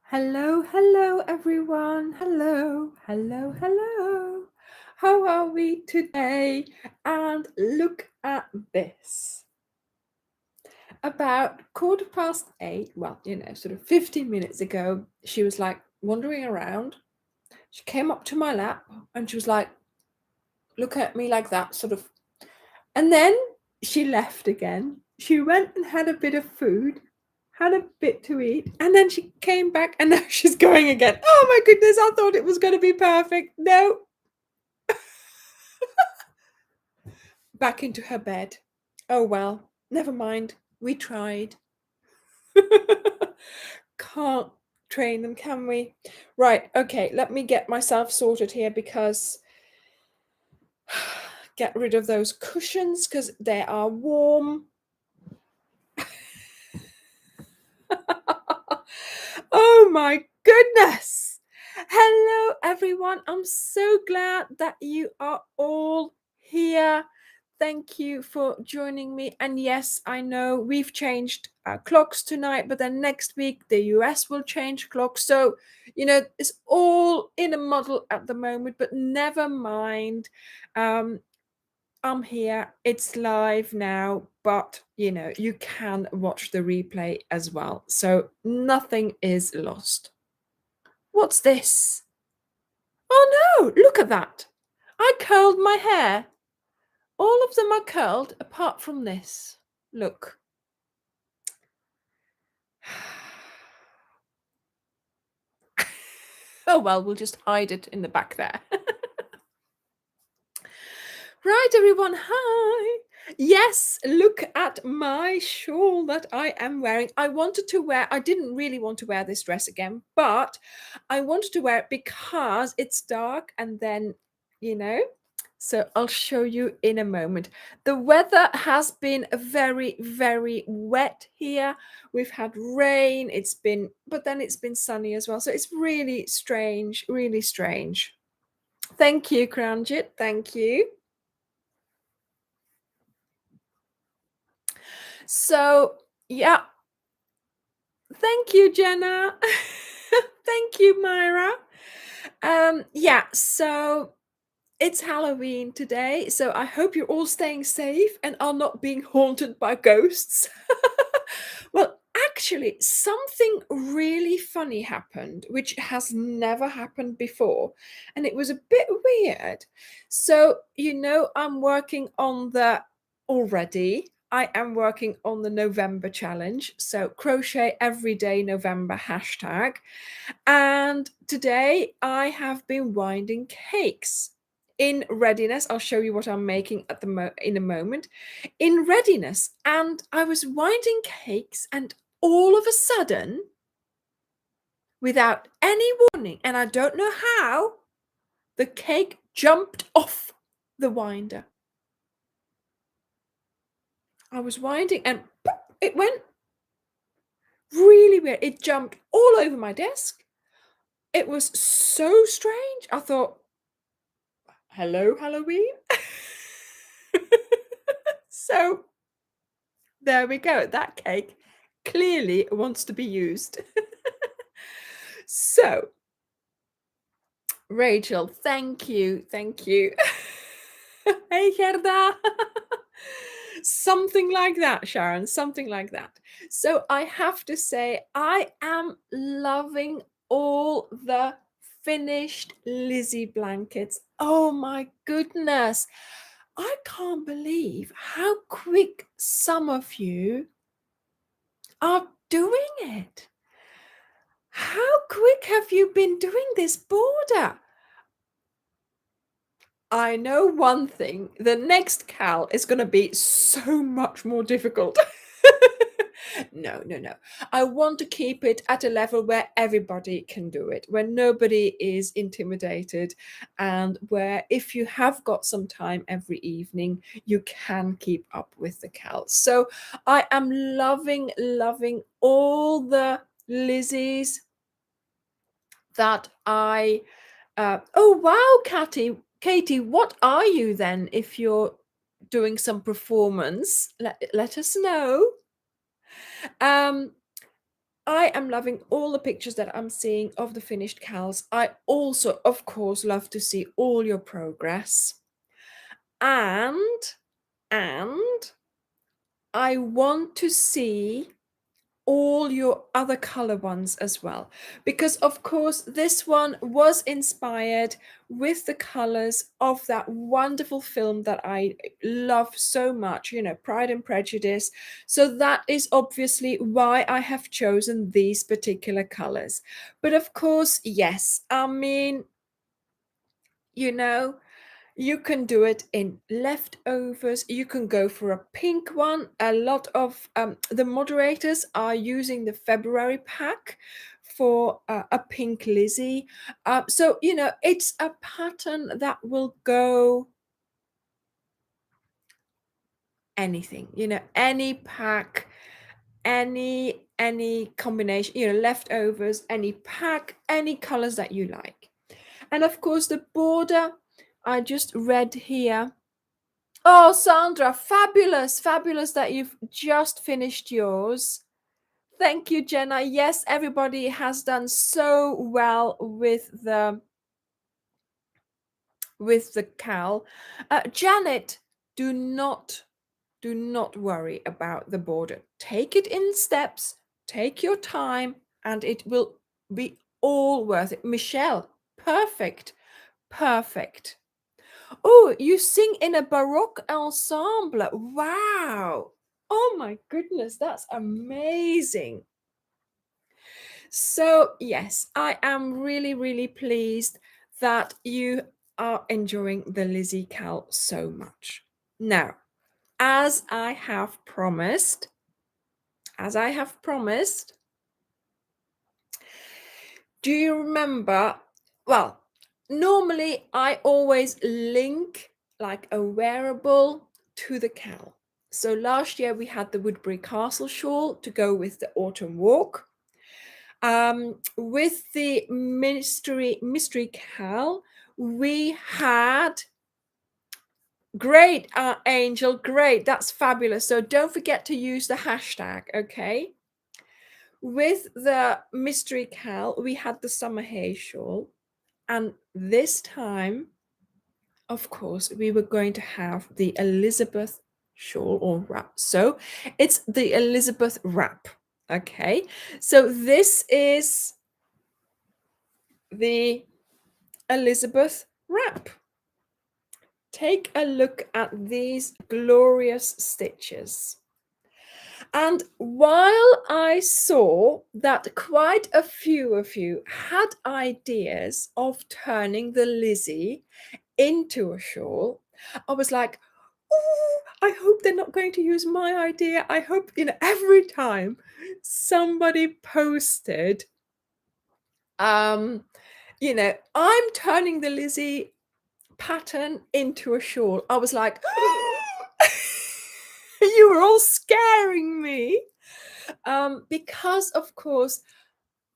Hello, hello, everyone. Hello, hello, hello. How are we today? And look at this. About 8:15, well, sort of 15 minutes ago, she was like wandering around. She came up to my lap and she was like, look at me like that, sort of. And then she left again. She went and had a bit of food, had a bit to eat, and then she came back and now she's going again. Oh my goodness, I thought it was going to be perfect. No. Back into her bed. Oh well, never mind. We tried. Can't train them, can we? Right, okay, let me get myself sorted here because get rid of those cushions because they are warm. Oh my goodness. Hello, everyone. I'm so glad that you are all here. Thank you for joining me. And yes, I know we've changed clocks tonight, but then next week the US will change clocks. So, it's all in a muddle at the moment, but never mind. I'm here. It's live now, but you can watch the replay as well. So nothing is lost. What's this? Oh no, look at that. I curled my hair. All of them are curled apart from this. Look. Oh well, we'll just hide it in the back there. Right, everyone, hi. Yes, look at my shawl that I am wearing. I didn't really want to wear this dress again, but I wanted to wear it because it's dark and then, so I'll show you in a moment. The weather has been very, very wet here. We've had rain, but then it's been sunny as well. So it's really strange, really strange. Thank you, Cranjit. Thank you. So, yeah, thank you, Jenna. Thank you, Myra. Yeah, so it's Halloween today, so I hope you're all staying safe and are not being haunted by ghosts. Well, actually, something really funny happened, which has never happened before, and it was a bit weird. So, I'm working on I am working on the November challenge. So, Crochet Every Day November hashtag. And today I have been winding cakes in readiness. I'll show you what I'm making in a moment. In readiness, and I was winding cakes, and all of a sudden, without any warning, and I don't know how, the cake jumped off the winder. I was winding and it went really weird. It jumped all over my desk. It was so strange. I thought, hello, Halloween. So there we go. That cake clearly wants to be used. So, Rachel, thank you. Thank you. Hey, Gerda. Something like that, Sharon. Something like that. So I have to say, I am loving all the finished Lizzie blankets. Oh my goodness. I can't believe how quick some of you are doing it. How quick have you been doing this border? I know one thing, the next cal is going to be so much more difficult. No. I want to keep it at a level where everybody can do it, where nobody is intimidated, and where if you have got some time every evening, you can keep up with the cals. So I am loving all the Lizzies that I oh wow, Katie, what are you then if you're doing some performance? Let us know. I am loving all the pictures that I'm seeing of the finished cows. I also, of course, love to see all your progress. And I want to see all your other color ones as well, because of course this one was inspired with the colors of that wonderful film that I love so much, you know, Pride and Prejudice. So that is obviously why I have chosen these particular colors. But of course, yes, I mean, you know, you can do it in leftovers. You can go for a pink one. A lot of the moderators are using the February pack for a pink Lizzie. So, you know, it's a pattern that will go anything, you know, any pack, any combination, you know, leftovers, any pack, any colors that you like. And of course, the border, I just read here. Oh, Sandra, fabulous, fabulous that you've just finished yours. Thank you, Jenna. Yes, everybody has done so well with the cowl. Janet, do not worry about the border. Take it in steps, take your time, and it will be all worth it. Michelle, perfect, perfect. Oh, you sing in a Baroque ensemble. Wow. Oh my goodness, that's amazing. So, yes, I am really, really pleased that you are enjoying the Lizzie Cal so much. Now, as I have promised, do you remember? Well, normally I always link like a wearable to the cowl. So last year we had the Woodbury Castle shawl to go with the autumn walk. With the mystery cowl, we had great, Angel, great. That's fabulous. So don't forget to use the hashtag, okay? With the mystery cowl, we had the summer hay shawl. And this time, of course, we were going to have the Elizabeth shawl or wrap. So it's the Elizabeth wrap. Okay. So this is the Elizabeth wrap. Take a look at these glorious stitches. And while I saw that quite a few of you had ideas of turning the Lizzie into a shawl, I was like, oh, I hope they're not going to use my idea. I hope, you know, every time somebody posted, you know, I'm turning the Lizzie pattern into a shawl, I was like, you were all scaring me. Because of course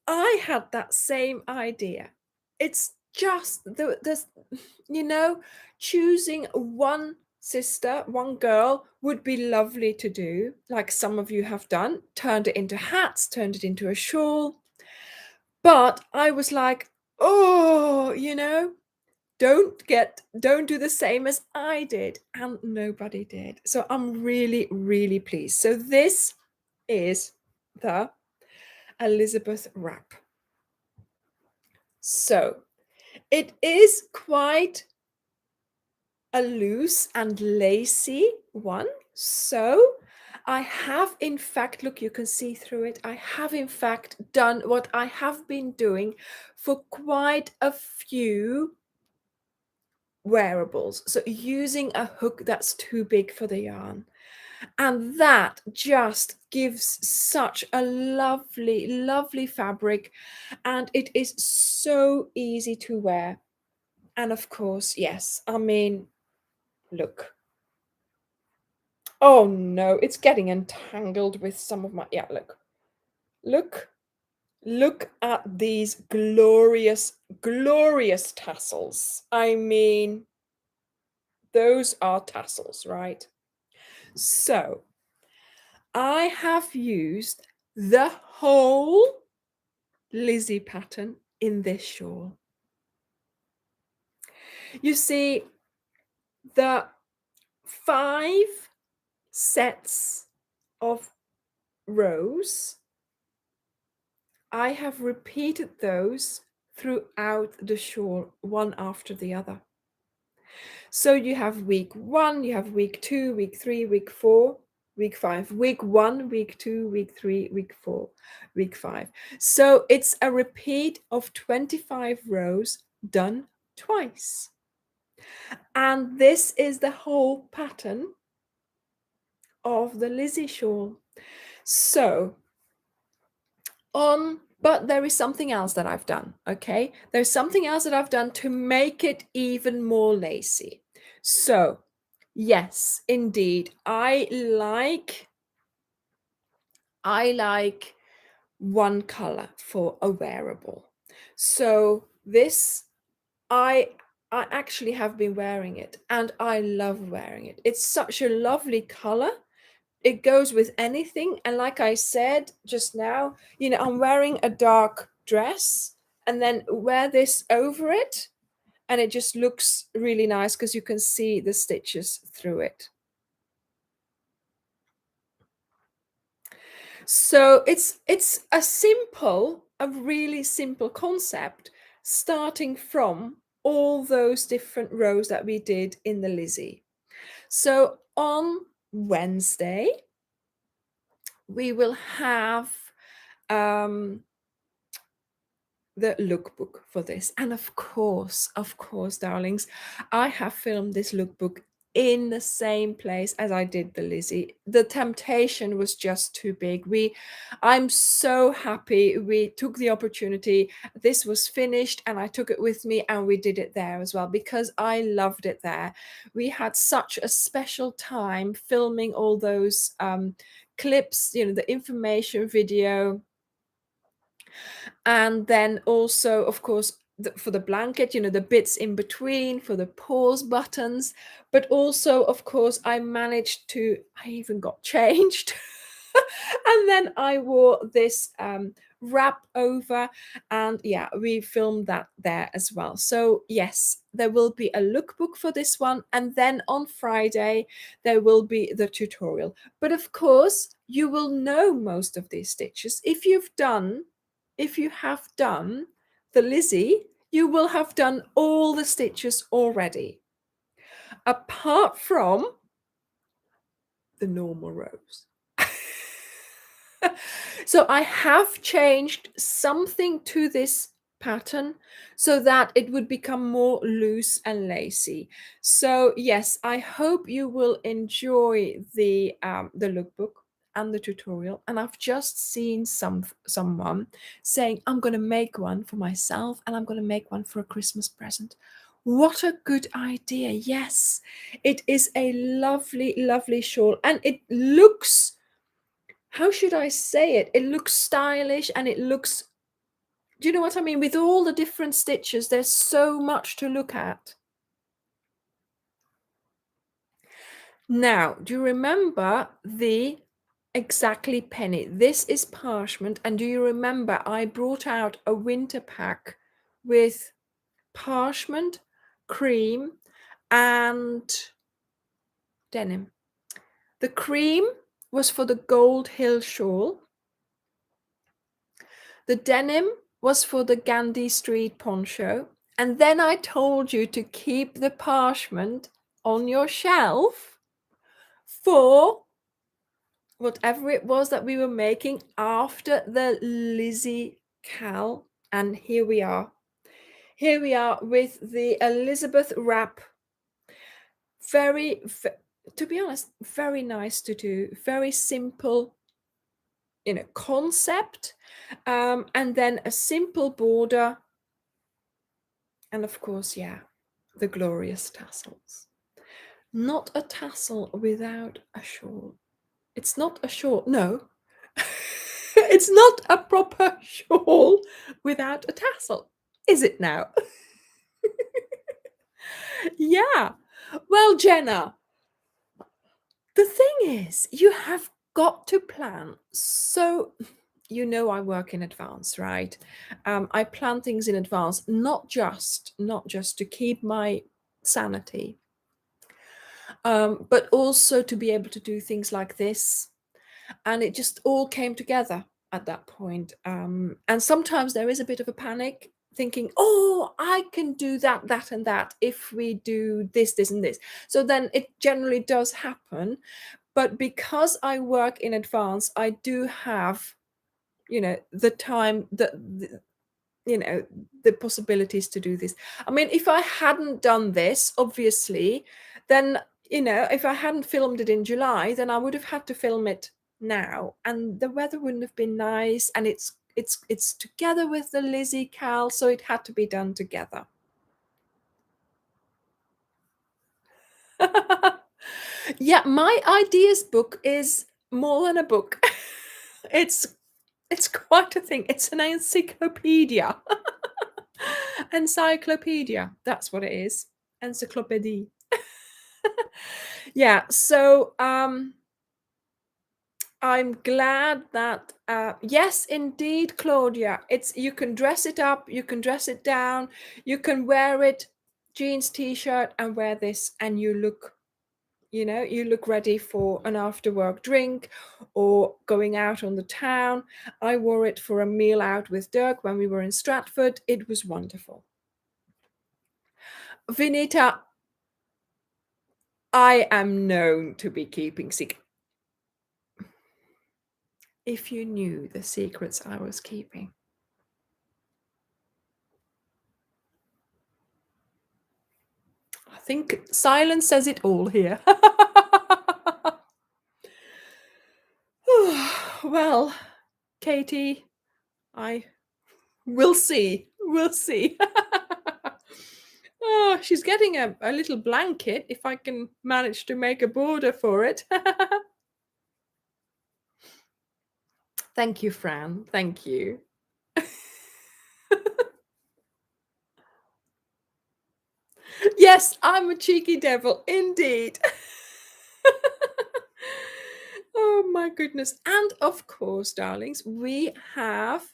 I had that same idea. It's just the you know, choosing one sister, one girl would be lovely to do, like some of you have done, turned it into hats, turned it into a shawl. But I was like, oh, you know, don't do the same as I did. And nobody did. So I'm really, really pleased. So this is the Elizabeth wrap. So it is quite a loose and lacy one. So I have in fact, look, you can see through it. I have in fact done what I have been doing for quite a few wearables. So using a hook that's too big for the yarn. And that just gives such a lovely, lovely fabric. And it is so easy to wear. And of course, yes, I mean, look. Oh no, it's getting entangled with some of my, yeah, look at these glorious, glorious tassels. I mean, those are tassels, right? So I have used the whole Lizzie pattern in this shawl. You see, the 5 sets of rows, I have repeated those throughout the shawl, one after the other. So you have week 1, you have week 2, week 3, week 4, week 5, week 1, week 2, week 3, week 4, week 5. So it's a repeat of 25 rows done twice. And this is the whole pattern of the Lizzie shawl. So but there is something else that I've done, okay? There's something else that I've done to make it even more lacy. So yes, indeed, I like one color for a wearable. So this, I actually have been wearing it and I love wearing it. It's such a lovely color. It goes with anything. And like I said just now, I'm wearing a dark dress and then wear this over it. And it just looks really nice because you can see the stitches through it. So it's a really simple concept, starting from all those different rows that we did in the Lizzie. So on Wednesday, we will have the lookbook for this. And of course, darlings, I have filmed this lookbook in the same place as I did the Lizzie. The temptation was just too big. I'm so happy we took the opportunity. This was finished and I took it with me and we did it there as well because I loved it there. We had such a special time filming all those clips, the information video. And then also, of course, for the blanket, the bits in between, for the pause buttons. But also, of course, I even got changed. And then I wore this wrap over, and yeah, we filmed that there as well. So yes, there will be a lookbook for this one, and then on Friday there will be the tutorial. But of course, you will know most of these stitches if you have done the Lizzie. You will have done all the stitches already, apart from the normal rows. So I have changed something to this pattern so that it would become more loose and lacy. So yes, I hope you will enjoy the lookbook and the tutorial. And I've just seen someone saying, I'm going to make one for myself and I'm going to make one for a Christmas present. What a good idea. Yes, it is a lovely, lovely shawl, and it looks, how should I say it? It looks stylish and it looks, do you know what I mean? With all the different stitches, there's so much to look at. Now, do you remember the exactly penny? This is parchment. And do you remember I brought out a winter pack with parchment, cream, and denim. The cream was for the Gold Hill shawl. The denim was for the Gandhi Street poncho. And then I told you to keep the parchment on your shelf for whatever it was that we were making after the Lizzie Cal. And here we are. Here we are with the Elizabeth wrap. To be honest, very nice to do. Very simple, concept. And then a simple border. And of course, yeah, the glorious tassels. Not a tassel without a shawl. It's not a shawl. No. It's not a proper shawl without a tassel, is it now? Yeah. Well, Jenna, the thing is, you have got to plan. So you know, I work in advance, right? I plan things in advance, not just to keep my sanity, but also to be able to do things like this. And it just all came together at that point. And sometimes there is a bit of a panic, thinking, oh, I can do that, that, and that if we do this, this, and this. So then it generally does happen. But because I work in advance, I do have, the time, the possibilities to do this. I mean, if I hadn't done this, obviously, then, if I hadn't filmed it in July, then I would have had to film it now, and the weather wouldn't have been nice, and it's together with the Lizzie Cal, so it had to be done together. Yeah, my ideas book is more than a book. It's quite a thing. It's an encyclopedia. Encyclopedia, that's what it is. Encyclopédie. Yeah, so I'm glad that yes, indeed, Claudia, you can dress it up, you can dress it down, you can wear it, jeans, t-shirt, and wear this, and you look ready for an after work drink or going out on the town. I wore it for a meal out with Dirk when we were in Stratford. It was wonderful. Vinita, I am known to be keeping secrets. If you knew the secrets I was keeping. I think silence says it all here. Well, Katie, we'll see. We'll see. Oh, she's getting a little blanket if I can manage to make a border for it. Thank you, Fran. Thank you. Yes, I'm a cheeky devil, indeed. Oh my goodness. And of course, darlings, we have,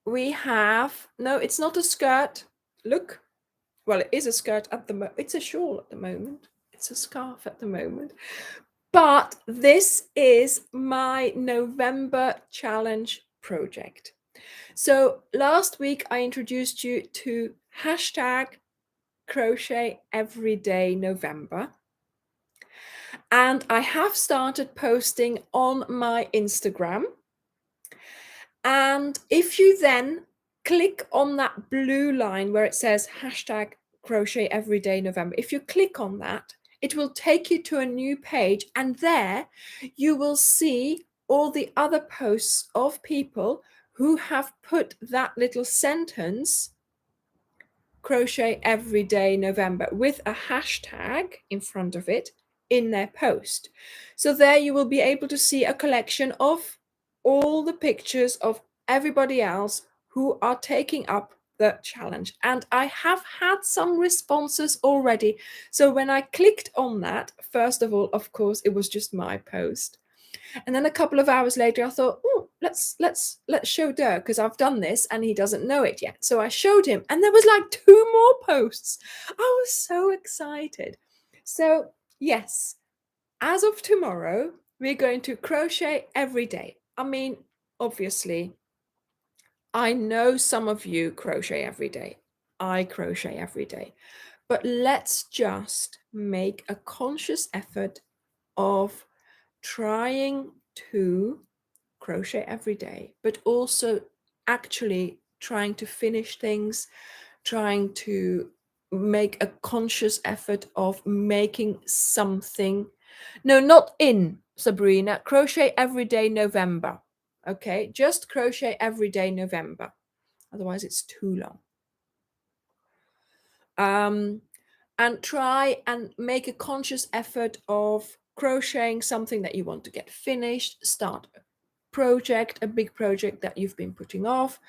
no, it's not a skirt. Look, well, it is a skirt at the moment. It's a shawl at the moment. It's a scarf at the moment. But this is my November challenge project. So last week I introduced you to hashtag Crochet Every Day November. And I have started posting on my Instagram. And if you then click on that blue line where it says hashtag Crochet Every Day November, if you click on that, it will take you to a new page, and there you will see all the other posts of people who have put that little sentence, Crochet Every Day November, with a hashtag in front of it in their post. So there you will be able to see a collection of all the pictures of everybody else who are taking up the challenge. And I have had some responses already. So when I clicked on that, first of all, of course, it was just my post. And then a couple of hours later, I thought, oh, let's show Dirk, because I've done this and he doesn't know it yet. So I showed him, and there was like 2 more posts. I was so excited. So yes, as of tomorrow, we're going to crochet every day. I mean, obviously, I know some of you crochet every day. I crochet every day. But let's just make a conscious effort of trying to crochet every day, but also actually trying to finish things, trying to make a conscious effort of making something. No, not in Sabrina, Crochet Every Day November. Okay, just Crochet Every Day November. Otherwise it's too long. And try and make a conscious effort of crocheting something that you want to get finished, start a project, a big project that you've been putting off,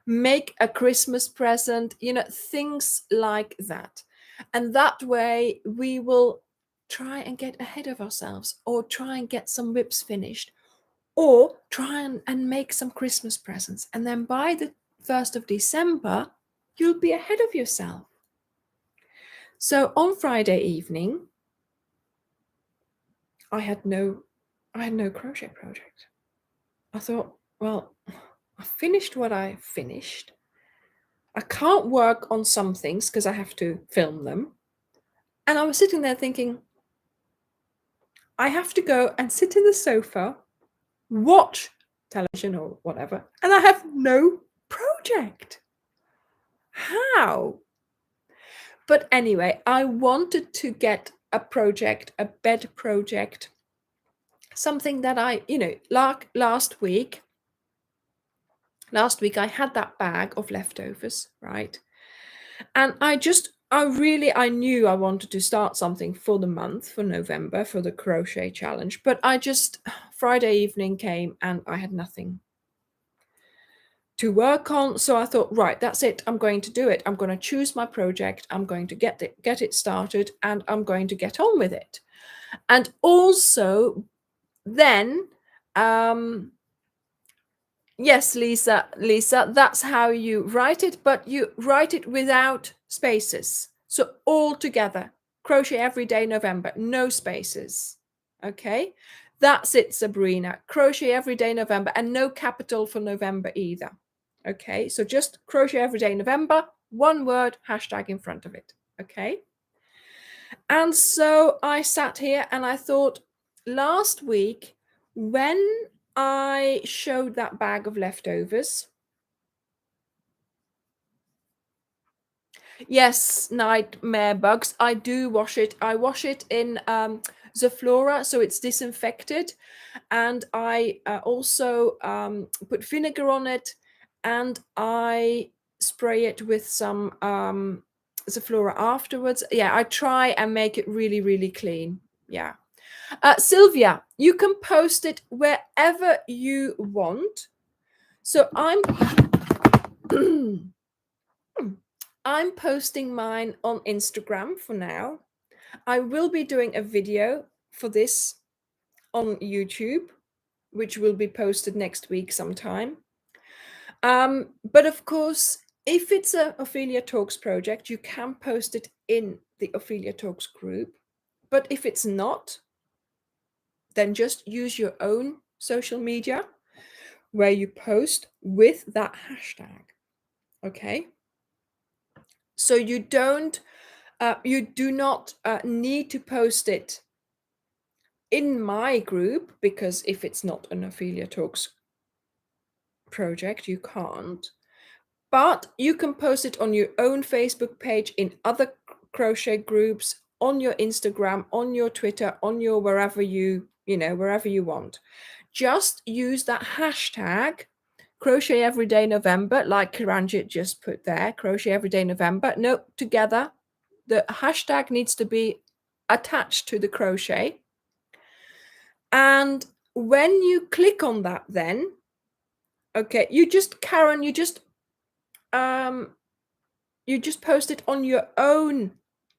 make a Christmas present, things like that. And that way we will try and get ahead of ourselves, or try and get some whips finished, or try and make some Christmas presents. And then by the 1st of December, you'll be ahead of yourself. So on Friday evening, I had no crochet project. I thought, well, I finished what I finished. I can't work on some things because I have to film them. And I was sitting there thinking, I have to go and sit in the sofa, watch television or whatever, and I have no project. How? But anyway, I wanted to get a project, a bed project, something that I, like last week I had that bag of leftovers, right? And I knew I wanted to start something for the month, for November, for the crochet challenge. But Friday evening came and I had nothing to work on. So I thought, right, that's it. I'm going to do it. I'm going to choose my project. I'm going to get it started, and I'm going to get on with it. And also then, yes, Lisa, that's how you write it, but you write it without spaces. So all together, Crochet Every Day November, no spaces. Okay, that's it, Sabrina. Crochet Every Day November, and no capital for November either. Okay, so just Crochet Every Day November, one word, hashtag in front of it. Okay. And so I sat here and I thought, last week, when I showed that bag of leftovers. Yes, nightmare bugs. I do wash it. I wash it in Zoflora, so it's disinfected. And I also put vinegar on it, and I spray it with some Zoflora afterwards. Yeah, I try and make it really, really clean. Yeah. Sylvia, you can post it wherever you want. So I'm posting mine on Instagram for now. I will be doing a video for this on YouTube, which will be posted next week sometime. But of course, if it's a Ophelia Talks project, you can post it in the Ophelia Talks group. But if it's not, then just use your own social media where you post with that hashtag. Okay. So you do not need to post it in my group, because if it's not an Ophelia Talks project, you can't. But you can post it on your own Facebook page, in other crochet groups, on your Instagram, on your Twitter, on your wherever you want. Just use that hashtag Crochet Everyday November, like Kiranjit just put there, Crochet Everyday November. No, together. The hashtag needs to be attached to the crochet. And when you click on that, then, okay, you just post it on your own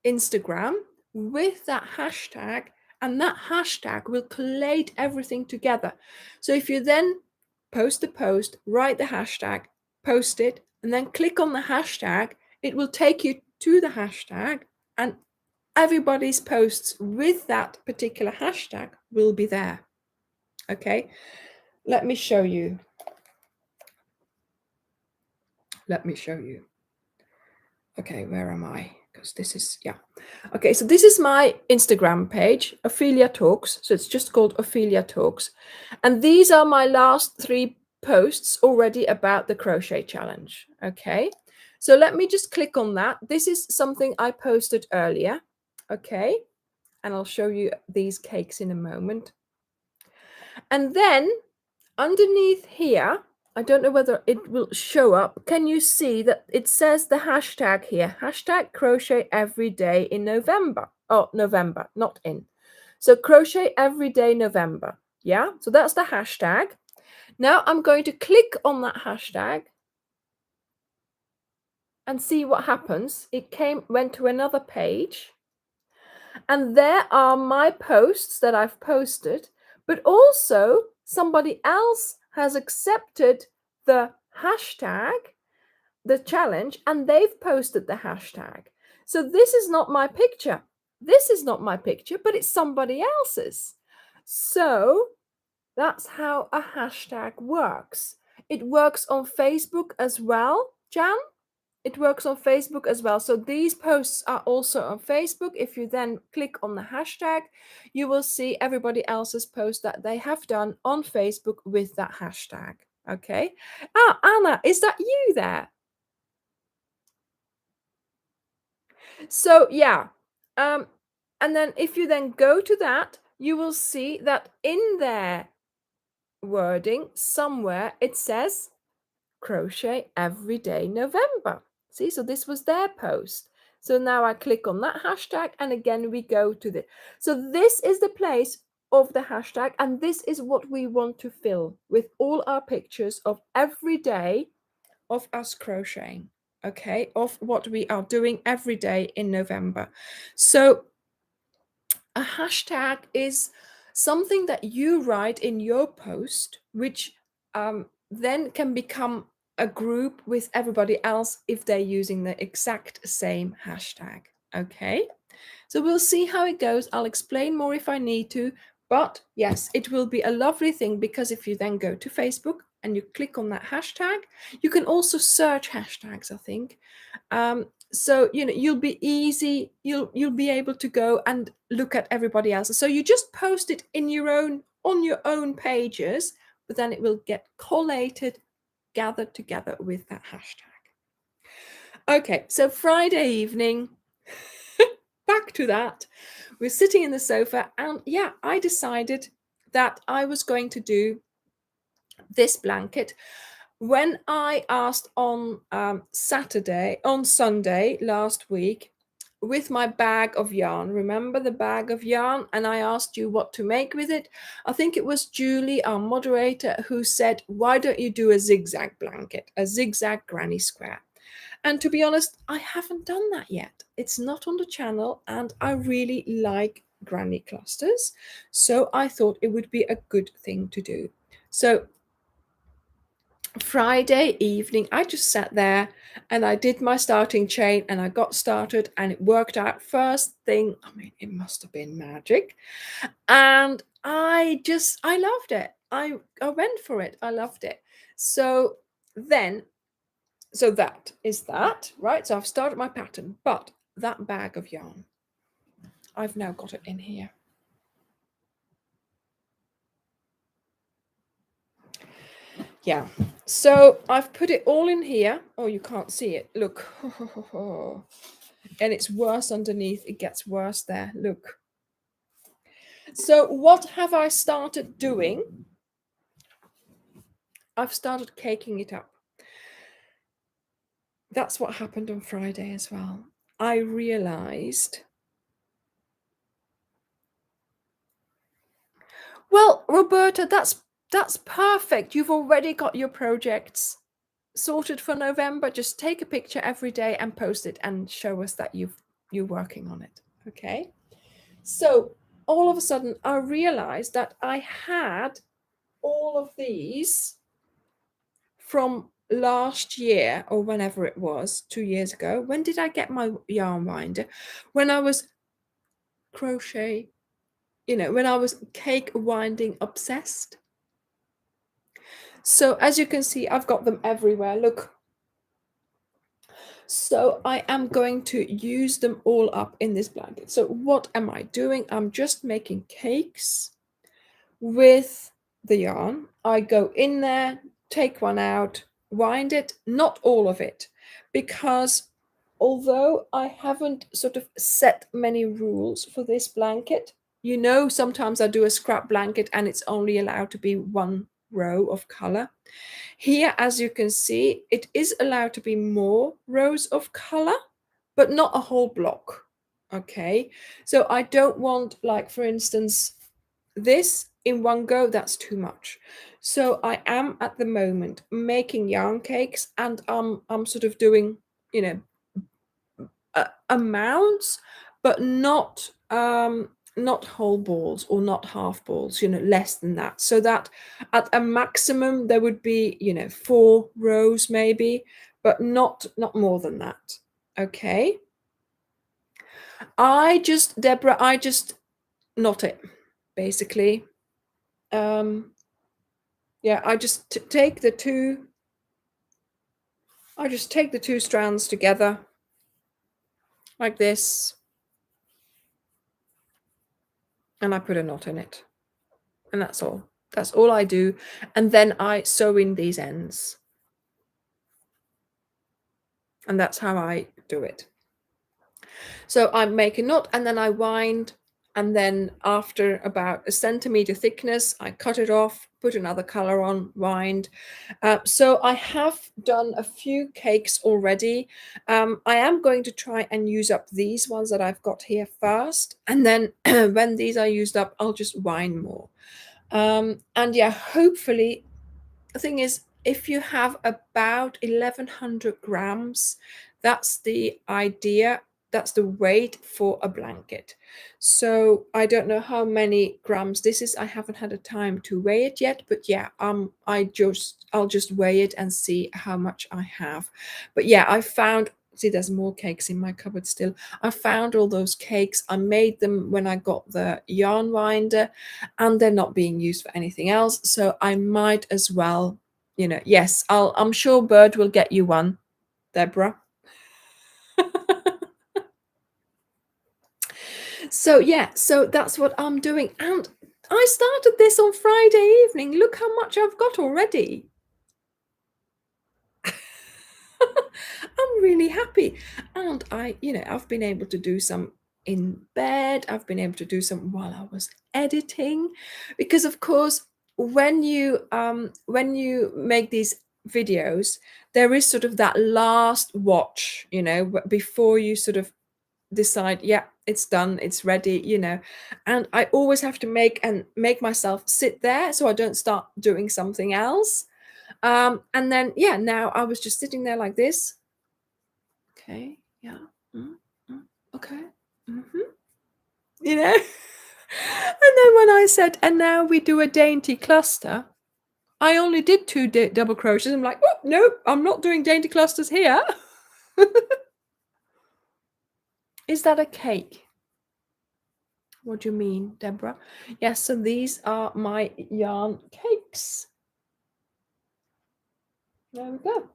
Instagram with that hashtag, and that hashtag will collate everything together. So if you then post the post, write the hashtag, post it, and then click on the hashtag, it will take you to the hashtag, and everybody's posts with that particular hashtag will be there. Okay, let me show you. Okay, where am I? Because this is, yeah. Okay, so this is my Instagram page, Ophelia Talks. So it's just called Ophelia Talks. And these are my last 3 posts already about the crochet challenge. Okay, so let me just click on that. This is something I posted earlier. Okay, and I'll show you these cakes in a moment. And then underneath here, I don't know whether it will show up. Can you see that it says the hashtag here? Hashtag Crochet Every Day in November. Oh, November, not in. So Crochet Every Day November. Yeah, so that's the hashtag. Now I'm going to click on that hashtag and see what happens. It went to another page. And there are my posts that I've posted, but also somebody else has accepted the hashtag, the challenge, and they've posted the hashtag. So this is not my picture. This is not my picture, but it's somebody else's. So that's how a hashtag works. It works on Facebook as well, Jan. It works on Facebook as well. So these posts are also on Facebook. If you then click on the hashtag, you will see everybody else's post that they have done on Facebook with that hashtag. Okay. Ah, Anna, is that you there? So yeah. And then if you then go to that, you will see that in their wording somewhere it says Crochet Every Day November. See, so this was their post. So now I click on that hashtag and again we go to the. So this is the place of the hashtag and this is what we want to fill with all our pictures of every day of us crocheting. Okay, of what we are doing every day in November. So a hashtag is something that you write in your post, which then can become a group with everybody else if they're using the exact same hashtag. Okay, so we'll see how it goes. I'll explain more if I need to, but yes, it will be a lovely thing because if you then go to Facebook and you click on that hashtag, you can also search hashtags, I think. So you'll be able to go and look at everybody else. So you just post it in on your own pages, but then it will get collated, gathered together with that hashtag. Okay, so Friday evening, back to that. We're sitting in the sofa, and yeah, I decided that I was going to do this blanket. When I asked on Sunday last week, with my bag of yarn, remember the bag of yarn, and I asked you what to make with it. I think it was Julie, our moderator, who said, why don't you do a zigzag blanket, a zigzag granny square? And to be honest, I haven't done that yet. It's not on the channel, and I really like granny clusters, so I thought it would be a good thing to do. So Friday evening, I just sat there and I did my starting chain and I got started and it worked out first thing. I mean, it must have been magic. And I loved it. I went for it. I loved it. So that is that, right? So I've started my pattern, but that bag of yarn, I've now got it in here. Yeah, so I've put it all in here. Oh, you can't see it. Look. And it's worse underneath. It gets worse there. Look. So what have I started doing? I've started caking it up. That's what happened on Friday as well. I realized, well, Roberta, that's perfect. You've already got your projects sorted for November. Just take a picture every day and post it and show us that you're working on it. Okay. So all of a sudden I realized that I had all of these from last year or whenever it was, 2 years ago. When did I get my yarn winder? When I was crochet, when I was cake winding obsessed. So as you can see, I've got them everywhere. Look. So I am going to use them all up in this blanket. So what am I doing? I'm just making cakes with the yarn. I go in there, take one out, wind it, not all of it, because although I haven't sort of set many rules for this blanket, sometimes I do a scrap blanket and it's only allowed to be one row of color. Here, as you can see, it is allowed to be more rows of color, but not a whole block. Okay, so I don't want, like, for instance, this in one go. That's too much. So I am at the moment making yarn cakes, and I'm sort of doing amounts, but not not whole balls or not half balls, less than that, so that at a maximum there would be 4 rows maybe, but not more than that. Okay, Deborah, I just knot it basically. Yeah, I just take the two strands together like this, and I put a knot in it, and that's all I do. And then I sew in these ends, and that's how I do it. So I make a knot, and then I wind, and then after about a centimeter thickness, I cut it off, put another color on, wind. So I have done a few cakes already. I am going to try and use up these ones that I've got here first, and then when these are used up, I'll just wind more. And yeah, hopefully, the thing is, if you have about 1100 grams, that's the idea. That's the weight for a blanket. So I don't know how many grams this is. I haven't had a time to weigh it yet, but yeah, I'll just weigh it and see how much I have. But yeah, I found, see, there's more cakes in my cupboard still. I found all those cakes. I made them when I got the yarn winder, and they're not being used for anything else. So I might as well, yes, I'm sure Bird will get you one, Deborah. So yeah, so that's what I'm doing. And I started this on Friday evening. Look how much I've got already. I'm really happy. And I've been able to do some in bed. I've been able to do some while I was editing, because of course, when you make these videos, there is sort of that last watch, before you sort of decide, yeah, it's done, it's ready, and I always have to make myself sit there so I don't start doing something else. And then yeah, now I was just sitting there like this. Okay, yeah. Mm, mm, okay. Mm-hmm. And then when I said, and now we do a dainty cluster, I only did 2 double crochets. I'm like, oh no, I'm not doing dainty clusters here. Is that a cake? What do you mean, Deborah? Yes, so these are my yarn cakes. There we go.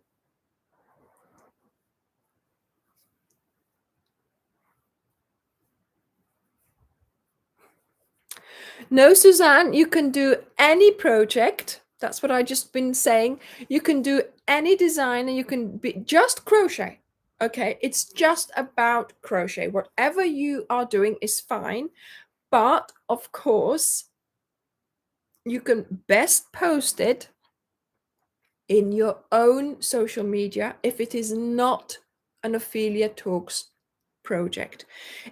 No, Suzanne, you can do any project. That's what I just been saying. You can do any design, and you can be just crochet. Okay, it's just about crochet. Whatever you are doing is fine. But of course, you can best post it in your own social media if it is not an Ophelia Talks project.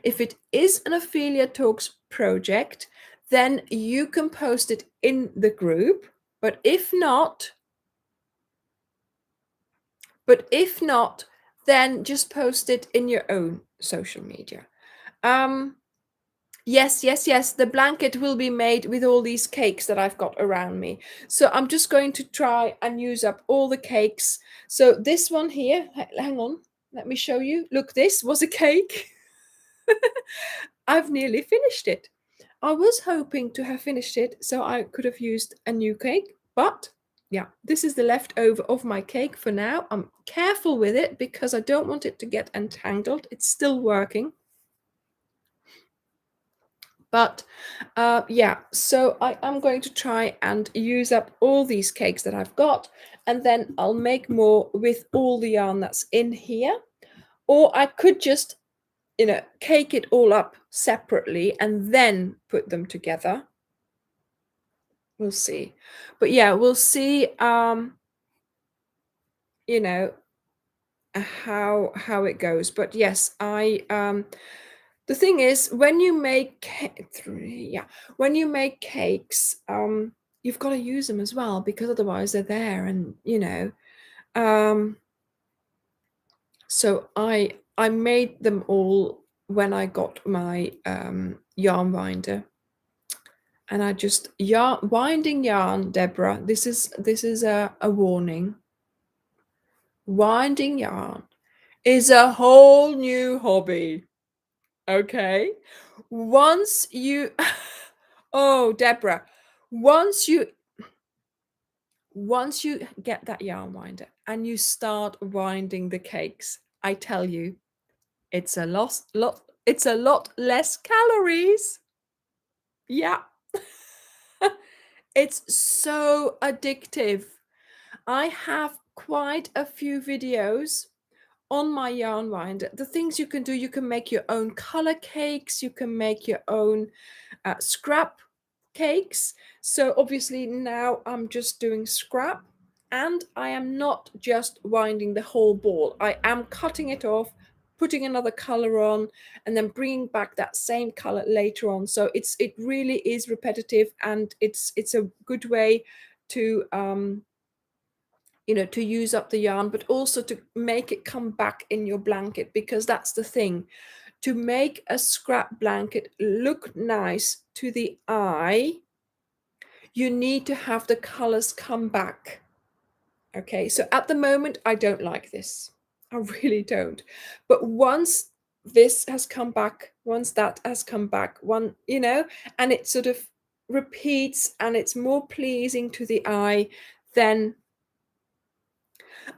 If it is an Ophelia Talks project, then you can post it in the group. But if not, then just post it in your own social media. Yes. The blanket will be made with all these cakes that I've got around me. So I'm just going to try and use up all the cakes. So this one here, hang on, let me show you. Look, this was a cake. I've nearly finished it. I was hoping to have finished it so I could have used a new cake, but yeah, this is the leftover of my cake for now. I'm careful with it because I don't want it to get entangled. It's still working. But yeah, so I am going to try and use up all these cakes that I've got, and then I'll make more with all the yarn that's in here. Or I could just, cake it all up separately and then put them together. We'll see. But yeah, we'll see, how it goes. But yes, the thing is, when you make cakes, you've got to use them as well, because otherwise they're there, and so I made them all when I got my yarn winder, and I just winding yarn, Deborah. This is a warning. Winding yarn is a whole new hobby. Okay, once you, oh, Deborah, once you once you get that yarn winder and you start winding the cakes, I tell you, it's a lot less calories. Yeah. It's so addictive. I have quite a few videos on my yarn winder. The things you can do, you can make your own color cakes, you can make your own scrap cakes. So obviously now I'm just doing scrap, and I am not just winding the whole ball. I am cutting it off, putting another color on, and then bringing back that same color later on. So it really is repetitive, and it's a good way to to use up the yarn, but also to make it come back in your blanket, because that's the thing. To make a scrap blanket look nice to the eye, you need to have the colors come back. Okay, so at the moment, I don't like this. I really don't. But once this has come back, once that has come back, and it sort of repeats and it's more pleasing to the eye, then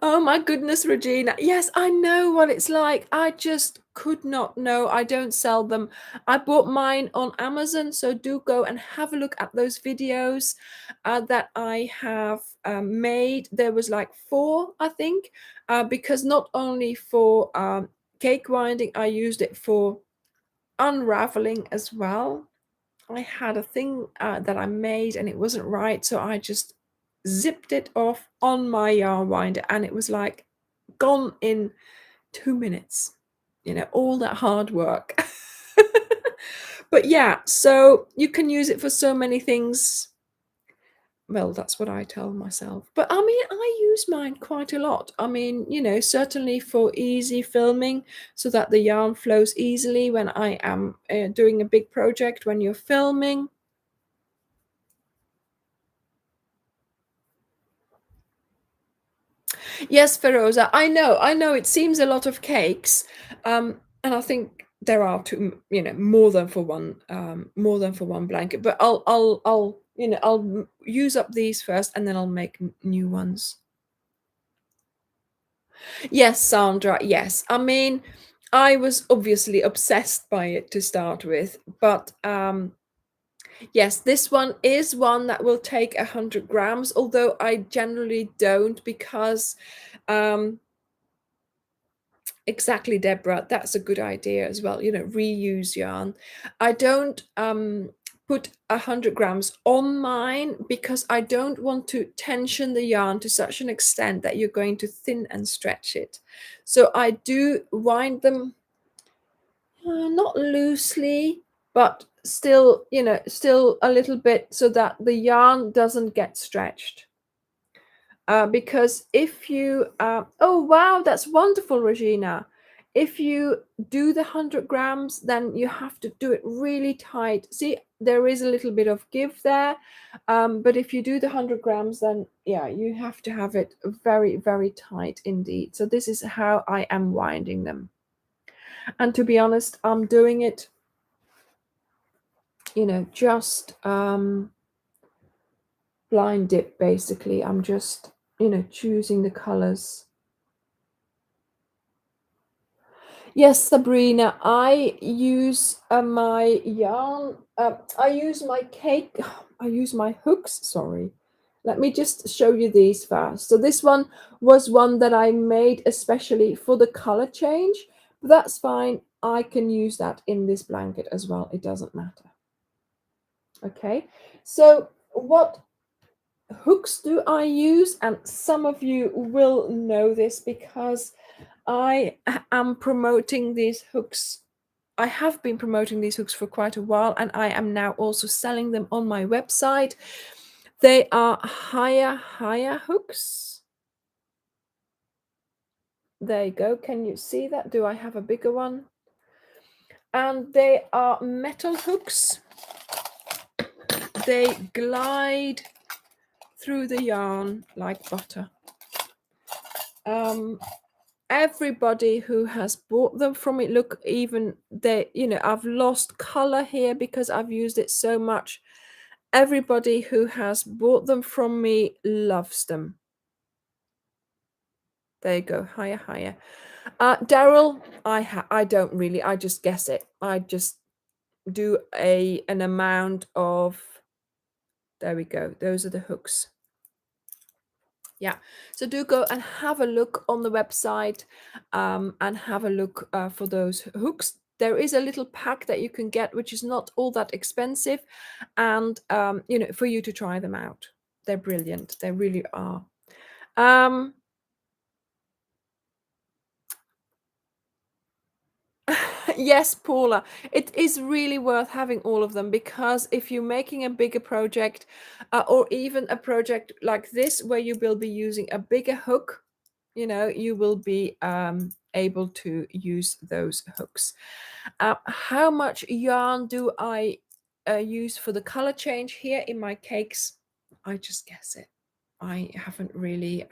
oh my goodness, Regina. Yes, I know what it's like. I just could not know. I don't sell them. I bought mine on Amazon, so do go and have a look at those videos that I have made. There was like 4, I think, because not only for cake winding, I used it for unraveling as well. I had a thing that I made and it wasn't right, so I just zipped it off on my yarn winder, and it was like gone in 2 minutes. All that hard work. But yeah, so you can use it for so many things. Well, that's what I tell myself. But I mean, I use mine quite a lot. I mean, certainly for easy filming, so that the yarn flows easily when I am doing a big project, when you're filming. Yes, Feroza, I know it seems a lot of cakes, and I think there are two, more than for one blanket. But I'll use up these first, and then I'll make new ones. Yes, Sandra. Yes, I mean, I was obviously obsessed by it to start with, but yes, this one is one that will take 100 grams, although I generally don't, because exactly, Deborah. That's a good idea as well. Reuse yarn. I don't put 100 grams on mine, because I don't want to tension the yarn to such an extent that you're going to thin and stretch it. So I do wind them not loosely, but still a little bit, so that the yarn doesn't get stretched. Because if you, oh wow, that's wonderful, Regina. If you do the 100 grams, then you have to do it really tight. See, there is a little bit of give there. But if you do the 100 grams, then yeah, you have to have it very, very tight indeed. So this is how I am winding them. And to be honest, I'm doing it, just blind dip, basically. I'm just, choosing the colors. Yes, Sabrina, I use my yarn. I use my cake. I use my hooks. Sorry. Let me just show you these first. So this one was one that I made especially for the color change. But that's fine. I can use that in this blanket as well. It doesn't matter. Okay. So what hooks do I use? And some of you will know this, because I am promoting these hooks. I have been promoting these hooks for quite a while, and I am now also selling them on my website. They are higher hooks. There you go. Can you see that? Do I have a bigger one? and they are metal hooks. They glide through the yarn like butter. Everybody who has bought them from me, look, even they, I've lost color here because I've used it so much. Everybody who has bought them from me loves them. There you go, higher, higher. Daryl, I don't really, I just guess it. I just do an amount of, there we go, those are the hooks. Yeah, so do go and have a look on the website, and have a look for those hooks. There is a little pack that you can get, which is not all that expensive, and for you to try them out. They're brilliant. They really are. Yes, Paula, it is really worth having all of them, because if you're making a bigger project, or even a project like this where you will be using a bigger hook, you will be able to use those hooks. How much yarn do I use for the color change here in my cakes? I just guess it. I haven't really,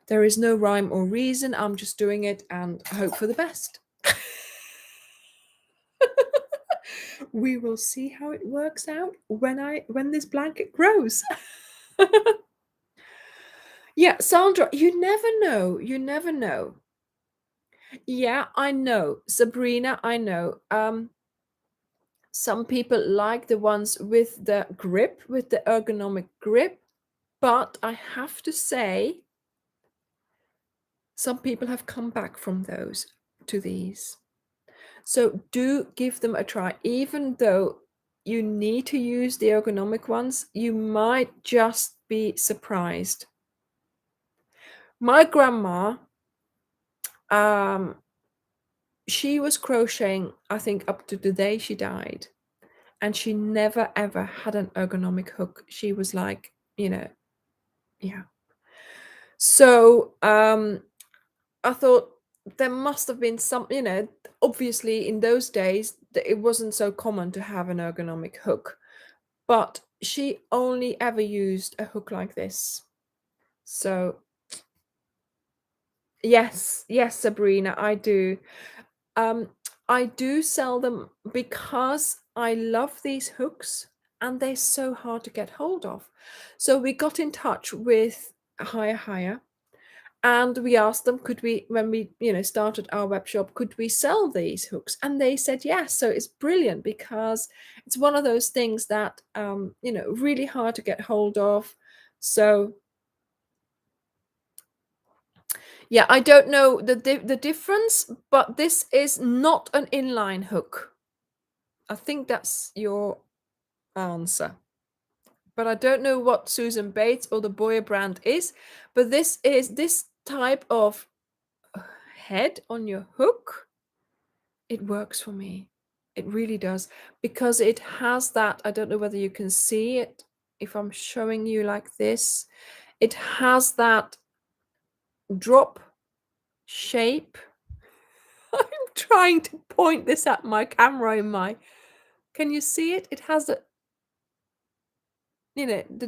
there is no rhyme or reason. I'm just doing it and hope for the best. We will see how it works out when this blanket grows. Yeah, Sandra, you never know. You never know. Yeah, I know. Sabrina, I know. Some people like the ones with the grip, with the ergonomic grip, but I have to say, some people have come back from those to these. So do give them a try. Even though you need to use the ergonomic ones, you might just be surprised. My grandma, she was crocheting, I think, up to the day she died, and she never ever had an ergonomic hook. She was like, yeah. So I thought there must have been some, obviously in those days it wasn't so common to have an ergonomic hook, but she only ever used a hook like this. So yes, Sabrina, I do. I do sell them because I love these hooks and they're so hard to get hold of. So we got in touch with Higher, and we asked them, could we, when we started our web shop, could we sell these hooks? And they said yes. So it's brilliant, because it's one of those things that really hard to get hold of. So yeah, I don't know the difference, but this is not an inline hook. I think that's your answer. But I don't know what Susan Bates or the Boyer brand is, but this is this type of head on your hook. It works for me. It really does, because it has that, I don't know whether you can see it if I'm showing you like this. It has that drop shape. I'm trying to point this at my camera can you see it? It has the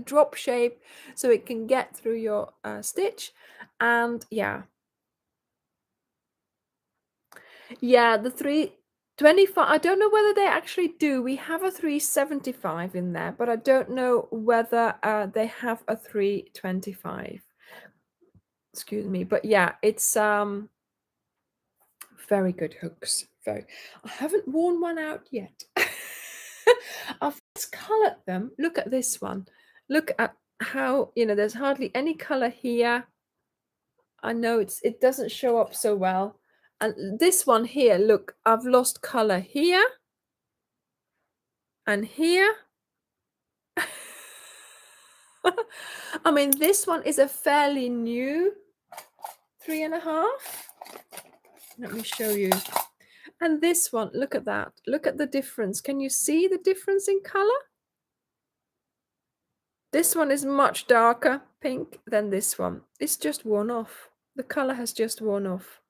drop shape, so it can get through your stitch. And yeah, the 325, I don't know whether they actually do. We have a 375 in there, but I don't know whether they have a 325. Excuse me. But yeah, it's very good hooks. I haven't worn one out yet. I've just colored them. Look at this one. Look at how, there's hardly any color here. I know it doesn't show up so well. And this one here, look, I've lost color here and here. I mean, this one is a fairly new 3.5. Let me show you. And this one, look at that. Look at the difference. Can you see the difference in color? This one is much darker pink than this one. It's just worn off. The color has just worn off.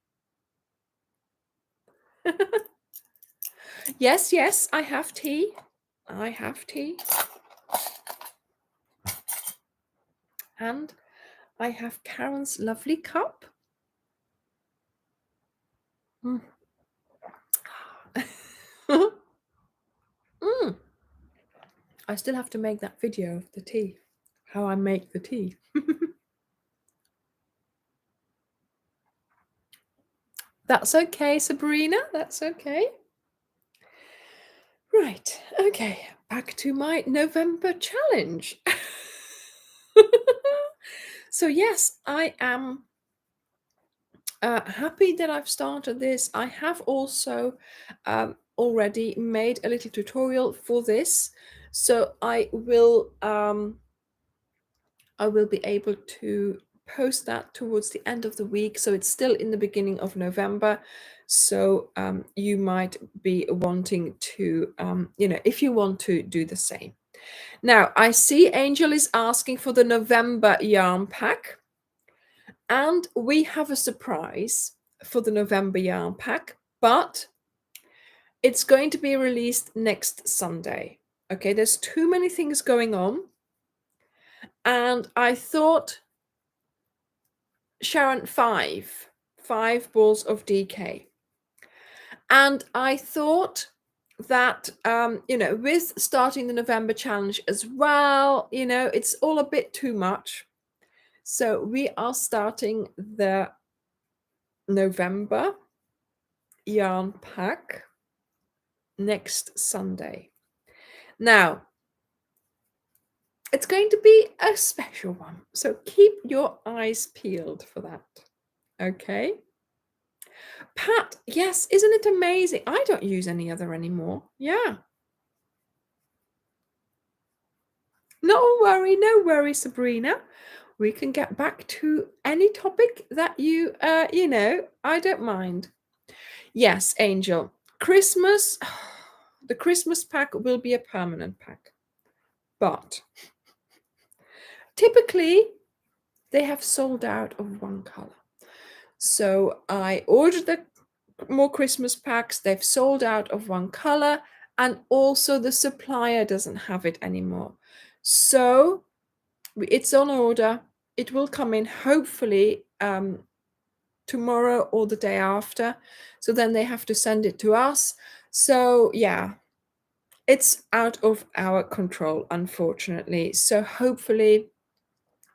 Yes, yes, I have tea. I have tea. And I have Karen's lovely cup. Mm. Mm. I still have to make that video of the tea, how I make the tea. That's okay, Sabrina. That's okay. Right. Okay. Back to my November challenge. So yes, I am happy that I've started this. I have also already made a little tutorial for this, so I will be able to post that towards the end of the week. So it's still in the beginning of November. So you might be wanting to, if you want to do the same. Now, I see Angel is asking for the November yarn pack. And we have a surprise for the November yarn pack, but it's going to be released next Sunday. Okay, there's too many things going on. And I thought, Sharon, five balls of DK. And I thought that, with starting the November challenge as well, it's all a bit too much. So we are starting the November yarn pack next Sunday. Now, it's going to be a special one, so keep your eyes peeled for that. Okay? Pat, yes, isn't it amazing? I don't use any other anymore. Yeah. No worry, Sabrina. We can get back to any topic that you, I don't mind. Yes, Angel. Christmas, the Christmas pack will be a permanent pack. But typically, they have sold out of one color. So I ordered the more Christmas packs. They've sold out of one color, and also the supplier doesn't have it anymore. So it's on order. It will come in hopefully tomorrow or the day after. So then they have to send it to us. So yeah, it's out of our control, unfortunately. So hopefully